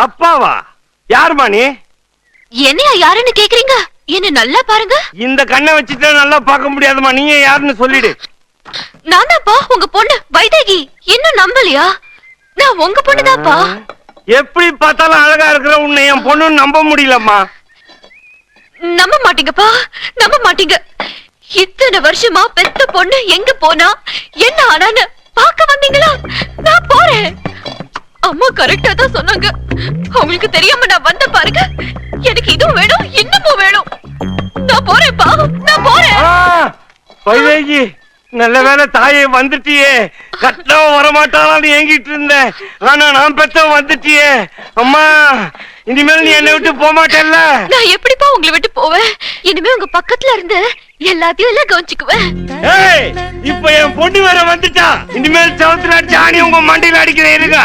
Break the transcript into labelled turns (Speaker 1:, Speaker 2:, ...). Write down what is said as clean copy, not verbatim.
Speaker 1: அப்பாவா? யாருமா நீ?
Speaker 2: என்னையா யாருன்னு கேக்குறீங்க? என்ன நல்லா பாருங்க.
Speaker 1: இந்த கண்ணை வச்சுட்டு நல்லா பார்க்க முடியாதுமா. நீங்க யாருன்னு சொல்லிடு.
Speaker 2: நான்தாப்பா உங்க பொண்ணு வைதேகி. இன்னும் நம்பலையா? நான் உங்க பொண்ணுதான்ப்பா.
Speaker 1: எப்படி பார்த்தாலும் அழகா இருக்கிற உன்னை என் பொண்ணுன்னு நம்ப முடியலம்மா.
Speaker 2: நம்ப மாட்டீங்கப்பா, நம்ப மாட்டீங்க. இத்தனை வருஷமா பெத்த பொண்ணு எங்க போனா என்ன ஆனான்னு பார்க்க வந்தீங்களா? நான் போறேன். அம்மா கரெக்டா தான் சொன்னாங்க. அவங்களுக்கு தெரியாம நான் வந்த பாருங்க. எனக்கு இதுவும் வேணும், இன்னமும் வேணும். நான் போறேன்ப்பா, நான் போறேன்.
Speaker 1: வைதேகி, நல்ல வேலை தாயே வந்துட்டியே. கட்டவும் வரமாட்டாளான்னு ஏங்கிட்டு இருந்தேன். ஆனா நான் பெத்தவன் வந்துட்டியே. அம்மா, இனிமேல் நீ என்னை விட்டு போக மாட்டேல்ல?
Speaker 2: நான் எப்படிப்பா உங்களை விட்டு போவேன்? இனிமே உங்க பக்கத்துல இருந்து எல்லாத்தையும் எல்லாம் கவனிச்சுக்குவேன்.
Speaker 1: இப்ப என் பொண்ணு வேற வந்துட்டா. இனிமேல் சவுத்துல அடிச்சு ஆணி உங்க மண்டையில அடிக்கிறேன். இருக்கா